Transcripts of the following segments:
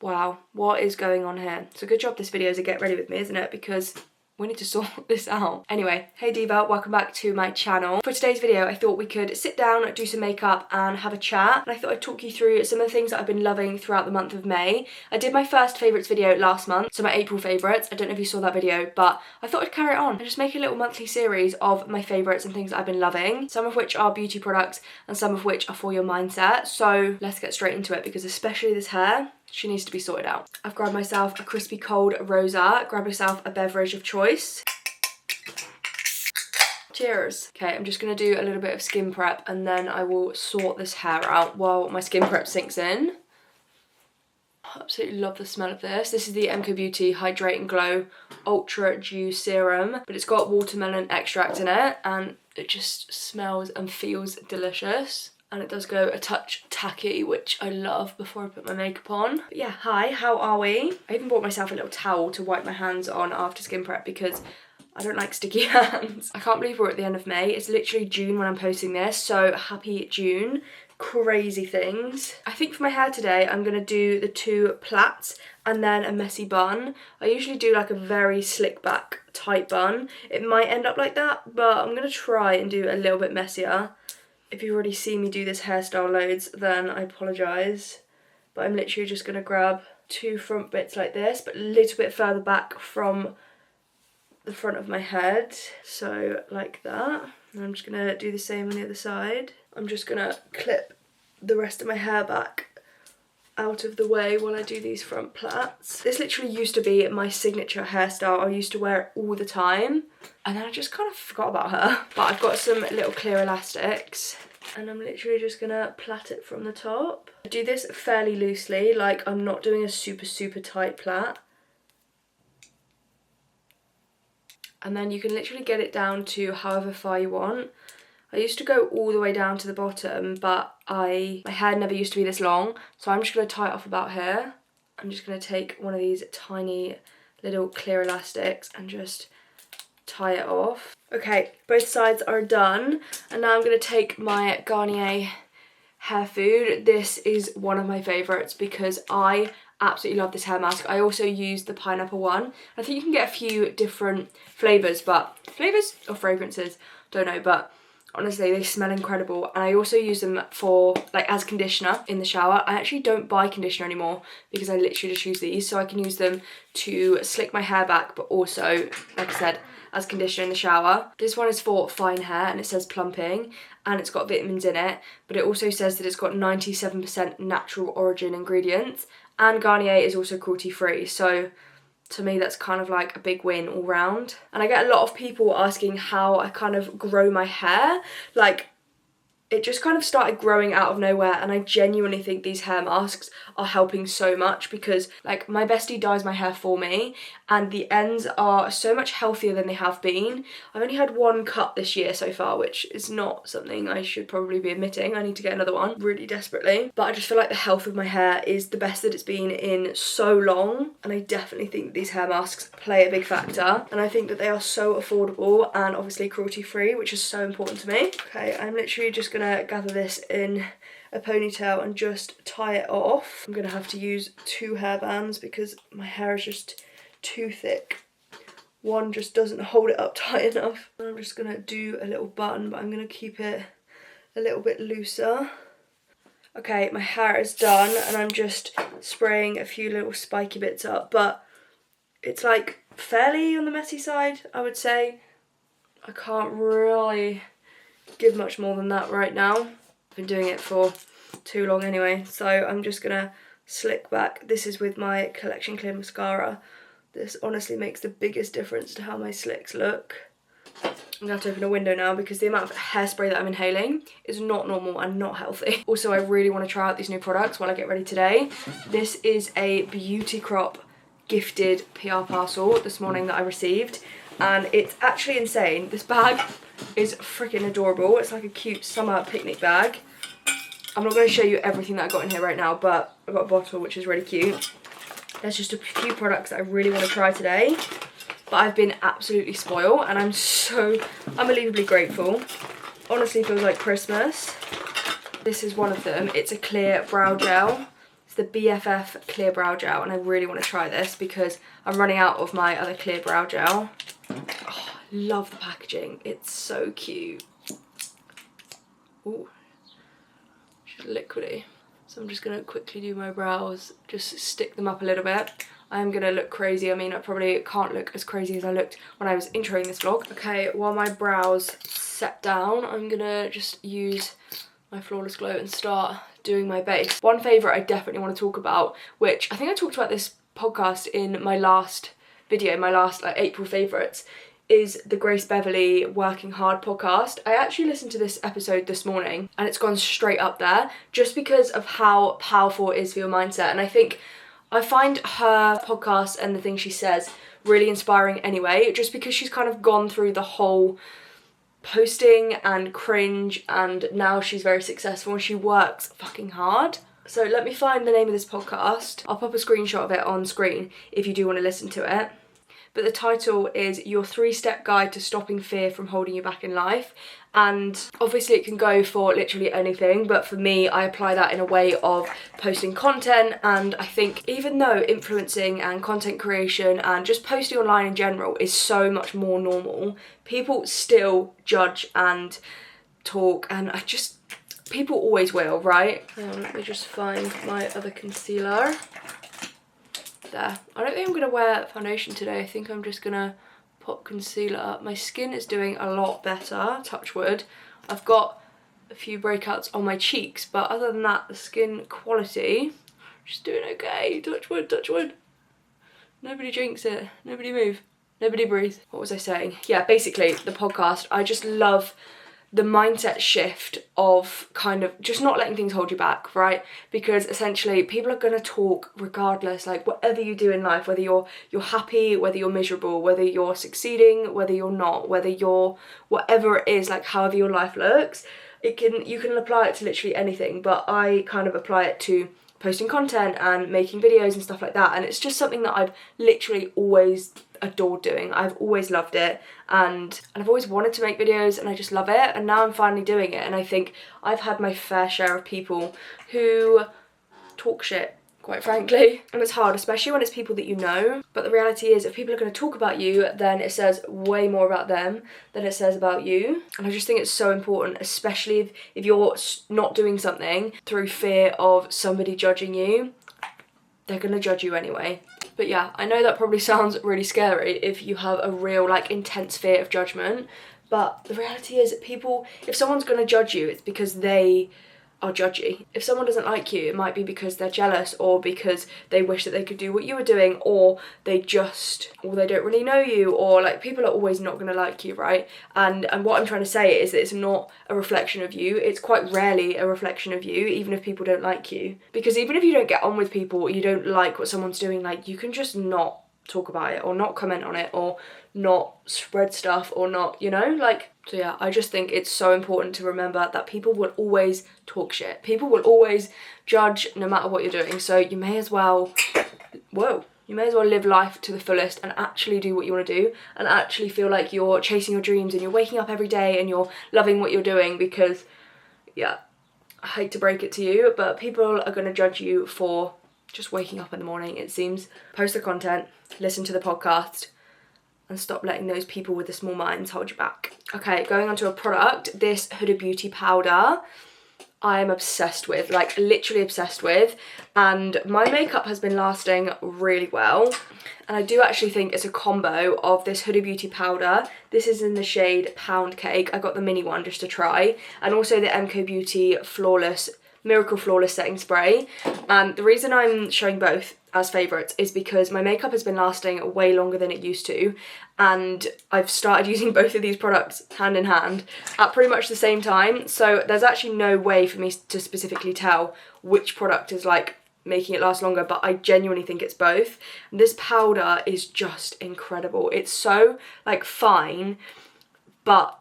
Wow, what is going on here? So good job this video is a get ready with me, isn't it? Because we need to sort this out. Anyway, hey diva, welcome back to my channel. For today's video, I thought we could sit down, do some makeup and have a chat. And I thought I'd talk you through some of the things that I've been loving throughout the month of May. I did my first favourites video last month, so my April favourites. I don't know if you saw that video, but I thought I'd carry it on and just make a little monthly series of my favourites and things that I've been loving. Some of which are beauty products and some of which are for your mindset. So let's get straight into it, because especially this hair, she needs to be sorted out. I've grabbed myself a crispy cold rosa. Grab yourself a beverage of choice. Cheers. Okay, I'm just gonna do a little bit of skin prep and then I will sort this hair out while my skin prep sinks in. I absolutely love the smell of this. This is the MK Beauty Hydrate and Glow Ultra Dew Serum, but it's got watermelon extract in it and it just smells and feels delicious. And it does go a touch tacky, which I love before I put my makeup on. But yeah, hi, how are we? I even bought myself a little towel to wipe my hands on after skin prep because I don't like sticky hands. I can't believe we're at the end of May. It's literally June when I'm posting this, so happy June. Crazy things. I think for my hair today, I'm gonna do the two plaits and then a messy bun. I usually do like a very slick back tight bun. It might end up like that, but I'm gonna try and do a little bit messier. If you've already seen me do this hairstyle loads, then I apologise. But I'm literally just going to grab two front bits like this, but a little bit further back from the front of my head. So like that. And I'm just going to do the same on the other side. I'm just going to clip the rest of my hair back out of the way while I do these front plaits. This literally used to be my signature hairstyle. I used to wear it all the time and then I just kind of forgot about her. But I've got some little clear elastics and I'm literally just gonna plait it from the top. I do this fairly loosely, like I'm not doing a super tight plait. And then you can literally get it down to however far you want. I used to go all the way down to the bottom, but my hair never used to be this long, so I'm just going to tie it off about here. I'm just going to take one of these tiny little clear elastics and just tie it off. Okay, both sides are done, and now I'm going to take my Garnier hair food. This is one of my favourites because I absolutely love this hair mask. I also use the pineapple one. I think you can get a few different flavours, but flavours or fragrances, don't know, but honestly, they smell incredible. And I also use them for, like, as conditioner in the shower. I actually don't buy conditioner anymore because I literally just use these. So I can use them to slick my hair back, but also, like I said, as conditioner in the shower. This one is for fine hair and it says plumping and it's got vitamins in it. But it also says that it's got 97% natural origin ingredients. And Garnier is also cruelty free. So to me, that's kind of like a big win all round. And I get a lot of people asking how I kind of grow my hair. Like, it just kind of started growing out of nowhere, and I genuinely think these hair masks are helping so much because, like, my bestie dyes my hair for me and the ends are so much healthier than they have been. I've only had one cut this year so far, which is not something I should probably be admitting. I need to get another one really desperately. But I just feel like the health of my hair is the best that it's been in so long, and I definitely think that these hair masks play a big factor. And I think that they are so affordable and obviously cruelty free, which is so important to me. Okay, I'm literally just gonna gather this in a ponytail and just tie it off. I'm gonna have to use two hairbands because my hair is just too thick. One just doesn't hold it up tight enough. And I'm just gonna do a little bun, but I'm gonna keep it a little bit looser. Okay, my hair is done and I'm just spraying a few little spiky bits up, but it's like fairly on the messy side, I would say. I can't really give much more than that right now. I've been doing it for too long anyway, so I'm just gonna slick back. This is with my Collection Clear mascara. This honestly makes the biggest difference to how my slicks look. I'm gonna have to open a window now because the amount of hairspray that I'm inhaling is not normal and not healthy. Also, I really want to try out these new products while I get ready today. This is a Beauty Crop gifted PR parcel this morning that I received, and it's actually insane. This bag is freaking adorable. It's like a cute summer picnic bag. I'm not going to show you everything that I got in here right now, but I got a bottle which is really cute. There's just a few products that I really want to try today, but I've been absolutely spoiled and I'm so unbelievably grateful. Honestly feels like Christmas. This is one of them. It's a clear brow gel. It's the BFF Clear Brow Gel, and I really want to try this because I'm running out of my other clear brow gel. Oh, I love the packaging. It's so cute. Ooh, she's liquidy. So I'm just going to quickly do my brows, just stick them up a little bit. I'm going to look crazy. I mean, I probably can't look as crazy as I looked when I was introing this vlog. Okay, while my brows set down, I'm going to just use my Flawless Glow and start doing my base. One favourite I definitely want to talk about, which I think I talked about this podcast in my last video, my last like April favourites, is the Grace Beverley Working Hard podcast. I actually listened to this episode this morning and it's gone straight up there just because of how powerful it is for your mindset. And I find her podcast and the things she says really inspiring anyway, just because she's kind of gone through the whole posting and cringe, and now she's very successful and she works fucking hard. So let me find the name of this podcast. I'll pop a screenshot of it on screen if you do want to listen to it. But the title is Your 3-Step Guide to Stopping Fear from Holding You Back in Life. And obviously it can go for literally anything, but for me, I apply that in a way of posting content. And I think even though influencing and content creation and just posting online in general is so much more normal, people still judge and talk, and people always will, right? Let me just find my other concealer. There. I don't think I'm going to wear foundation today. I think I'm just going to pop concealer. My skin is doing a lot better, touch wood. I've got a few breakouts on my cheeks, but other than that, the skin quality, just doing okay. Touch wood, touch wood. Nobody jinx it. Nobody move. Nobody breathe. What was I saying? Yeah, basically, the podcast, I just love the mindset shift of kind of just not letting things hold you back, right? Because essentially people are going to talk regardless, like whatever you do in life, whether you're happy, whether you're miserable, whether you're succeeding, whether you're not, whether you're whatever it is, like however your life looks, you can apply it to literally anything. But I kind of apply it to posting content and making videos and stuff like that, and it's just something that I've literally always adored doing. I've always loved it, and I've always wanted to make videos, and I just love it, and now I'm finally doing it. And I think I've had my fair share of people who talk shit, quite frankly, and it's hard, especially when it's people that you know. But the reality is, if people are going to talk about you, then it says way more about them than it says about you. And I just think it's so important, especially if you're not doing something through fear of somebody judging you. They're going to judge you anyway. But yeah, I know that probably sounds really scary if you have a real like intense fear of judgment, but the reality is if someone's going to judge you, it's because they are judgy. If someone doesn't like you, it might be because they're jealous, or because they wish that they could do what you were doing, or they don't really know you, or like people are always not going to like you, right? And what I'm trying to say is that it's not a reflection of you. It's quite rarely a reflection of you, even if people don't like you. Because even if you don't get on with people, you don't like what someone's doing, like you can just not talk about it, or not comment on it, or not spread stuff, or not, so yeah, I just think it's so important to remember that people will always talk shit. People will always judge no matter what you're doing. So you may as well live life to the fullest and actually do what you want to do, and actually feel like you're chasing your dreams and you're waking up every day and you're loving what you're doing. Because yeah, I hate to break it to you, but people are going to judge you for just waking up in the morning, it seems. Post the content, listen to the podcast, and stop letting those people with the small minds hold you back. Okay, going on to a product, this Huda Beauty powder I am obsessed with, like literally obsessed with, and my makeup has been lasting really well. And I do actually think it's a combo of this Huda Beauty powder. This is in the shade Pound Cake. I got the mini one just to try, and also the MK Beauty Miracle Flawless Setting Spray. And the reason I'm showing both as favourites is because my makeup has been lasting way longer than it used to, and I've started using both of these products hand in hand at pretty much the same time. So there's actually no way for me to specifically tell which product is like making it last longer, but I genuinely think it's both. This powder is just incredible. It's so like fine, but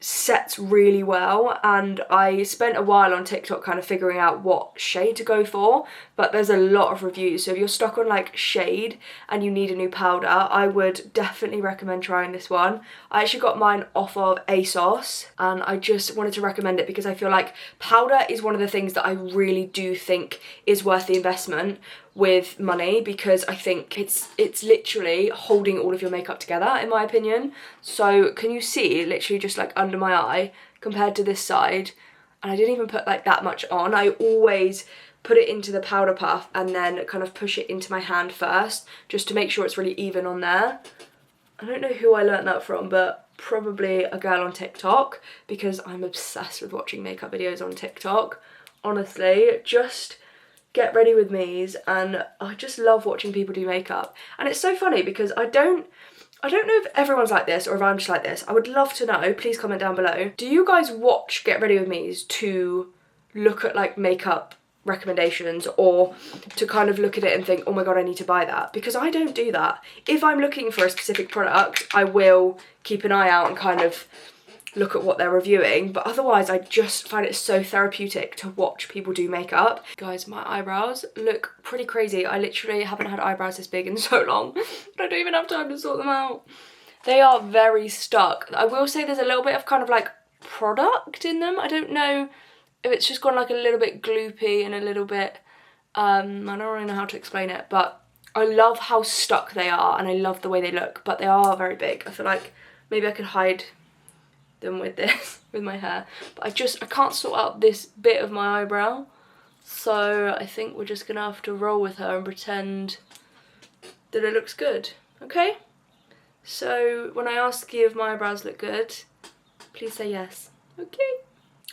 sets really well, and I spent a while on TikTok kind of figuring out what shade to go for, but there's a lot of reviews, so if you're stuck on like shade and you need a new powder, I would definitely recommend trying this one. I actually got mine off of ASOS, and I just wanted to recommend it because I feel like powder is one of the things that I really do think is worth the investment with money, because I think it's literally holding all of your makeup together, in my opinion. So can you see literally just like under my eye compared to this side, and I didn't even put like that much on. I always put it into the powder puff and then kind of push it into my hand first, just to make sure it's really even on there. I don't know who I learnt that from, but probably a girl on TikTok, because I'm obsessed with watching makeup videos on TikTok. Honestly, just get ready with me's, and I just love watching people do makeup. And it's so funny because I don't know if everyone's like this or if I'm just like this. I would love to know, please comment down below. Do you guys watch Get Ready With Me's to look at like makeup recommendations, or to kind of look at it and think, oh my god, I need to buy that? Because I don't do that. If I'm looking for a specific product, I will keep an eye out and kind of look at what they're reviewing, but otherwise I just find it so therapeutic to watch people do makeup. Guys, my eyebrows look pretty crazy. I literally haven't had eyebrows this big in so long, but I don't even have time to sort them out. They are very stuck. I will say there's a little bit of kind of like product in them. I don't know if it's just gone like a little bit gloopy and a little bit, I don't really know how to explain it, but I love how stuck they are and I love the way they look, but they are very big. I feel like maybe I could hide them with this, with my hair, but I can't sort out this bit of my eyebrow, so I think we're just gonna have to roll with her and pretend that it looks good. Okay, so when I ask you if my eyebrows look good, please say yes. Okay.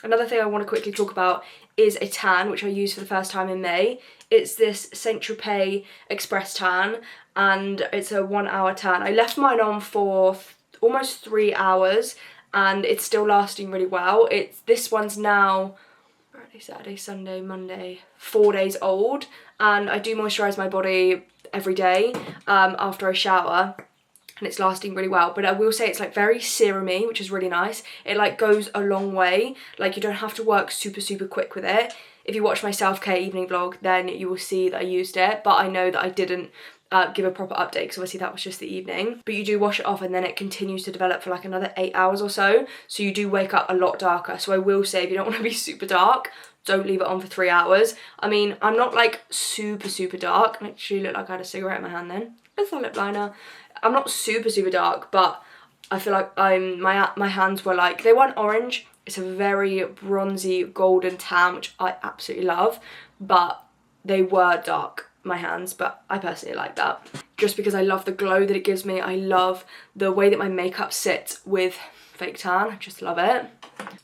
Another thing I want to quickly talk about is a tan which I used for the first time in May. It's this Saint-Tropez Express tan, and it's a 1 hour tan. I left mine on for almost 3 hours and it's still lasting really well. This one's now Friday, Saturday, Sunday, Monday, 4 days old, and I do moisturise my body every day after I shower, and it's lasting really well. But I will say it's like very serumy, which is really nice. It like goes a long way, like you don't have to work super quick with it. If you watch my self-care evening vlog, then you will see that I used it, but I know that I didn't give a proper update because obviously that was just the evening. But you do wash it off and then it continues to develop for like another 8 hours or so, so you do wake up a lot darker. So I will say, if you don't want to be super dark, don't leave it on for 3 hours. I mean, I'm not like super dark. I actually look like I had a cigarette in my hand then. It's a lip liner. I'm not super dark, but I feel like my hands were like, they weren't orange. It's a very bronzy golden tan, which I absolutely love, but they were dark, my hands, but I personally like that just because I love the glow that it gives me. I love the way that my makeup sits with fake tan. I just love it.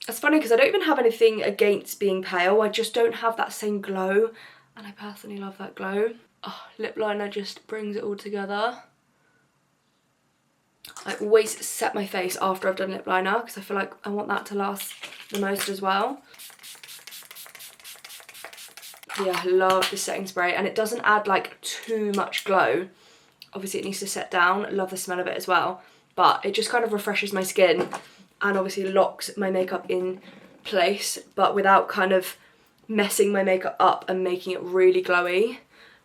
It's funny because I don't even have anything against being pale, I just don't have that same glow, and I personally love that glow. Oh, lip liner just brings it all together. I always set my face after I've done lip liner because I feel like I want that to last the most as well. Yeah, I love the setting spray, and it doesn't add like too much glow. Obviously it needs to set down. I love the smell of it as well, but it just kind of refreshes my skin and obviously locks my makeup in place, but without kind of messing my makeup up and making it really glowy.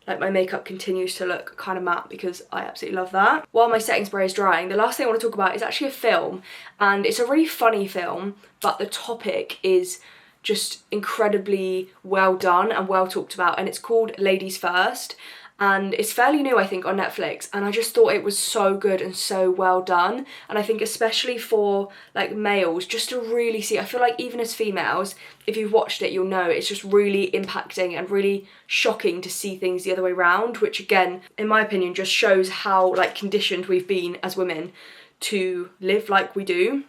Like my makeup continues to look kind of matte because I absolutely love that. While my setting spray is drying, the last thing I want to talk about is actually a film, and it's a really funny film, but the topic is just incredibly well done and well talked about, and it's called Ladies First, and it's fairly new I think on Netflix, and I just thought it was so good and so well done. And I think especially for like males, just to really see, I feel like even as females, if you've watched it you'll know it's just really impacting and really shocking to see things the other way around, which again in my opinion just shows how like conditioned we've been as women to live like we do.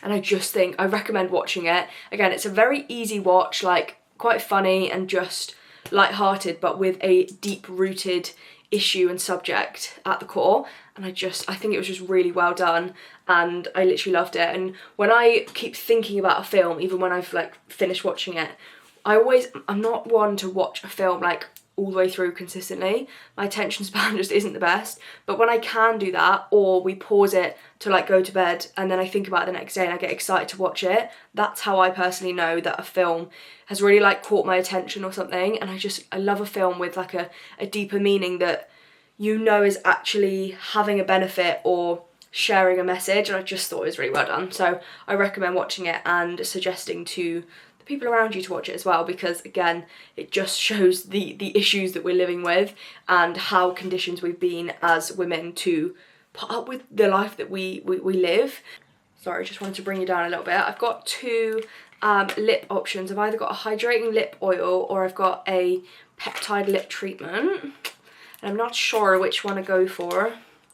And I just think I recommend watching it. Again, it's a very easy watch, like quite funny and just light-hearted, but with a deep-rooted issue and subject at the core. And I think it was just really well done, and I literally loved it. And when I keep thinking about a film, even when I've like finished watching it, I'm not one to watch a film like all the way through consistently. My attention span just isn't the best, but when I can do that, or we pause it to like go to bed and then I think about it the next day and I get excited to watch it, that's how I personally know that a film has really like caught my attention or something. And I love a film with like a deeper meaning that you know is actually having a benefit or sharing a message, and I just thought it was really well done. So I recommend watching it and suggesting to the people around you to watch it as well, because again, it just shows the issues that we're living with and how conditioned we've been as women to put up with the life that we live. Sorry, just wanted to bring you down a little bit. I've got two lip options. I've either got a hydrating lip oil or I've got a peptide lip treatment, and I'm not sure which one to go for.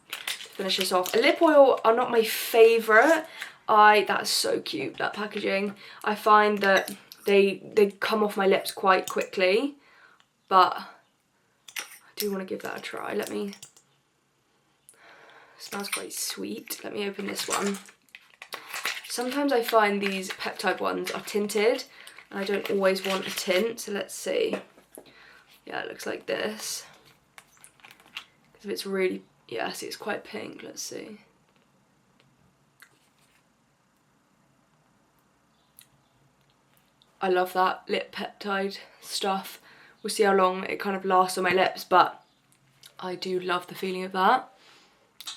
Finish this off. A lip oil are not my favourite. That's so cute, that packaging. I find that they come off my lips quite quickly, but I do want to give that a try. It smells quite sweet. Let me open this one. Sometimes I find these peptide ones are tinted and I don't always want a tint, so let's see. Yeah, it looks like this. Because if it's really, yeah, see, it's quite pink. Let's see. I love that lip peptide stuff. We'll see how long it kind of lasts on my lips, but I do love the feeling of that.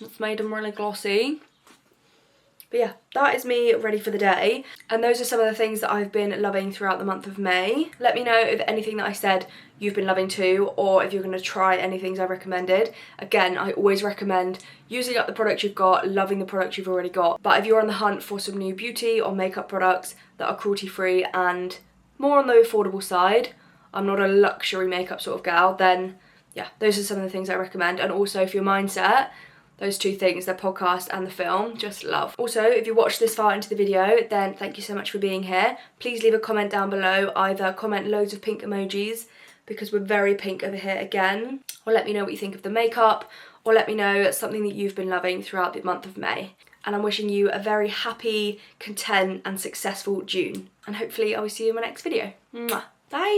It's made them really glossy. But yeah, that is me ready for the day. And those are some of the things that I've been loving throughout the month of May. Let me know if anything that I said you've been loving too, or if you're going to try any things I recommended. Again, I always recommend using up the product you've got, loving the product you've already got. But if you're on the hunt for some new beauty or makeup products that are cruelty-free and more on the affordable side, I'm not a luxury makeup sort of gal, then yeah, those are some of the things I recommend. And also for your mindset, those two things, the podcast and the film, just love. Also, if you watched this far into the video, then thank you so much for being here. Please leave a comment down below, either comment loads of pink emojis, because we're very pink over here again, or let me know what you think of the makeup, or let me know something that you've been loving throughout the month of May. And I'm wishing you a very happy, content and successful June. And hopefully I will see you in my next video. Mwah. Bye!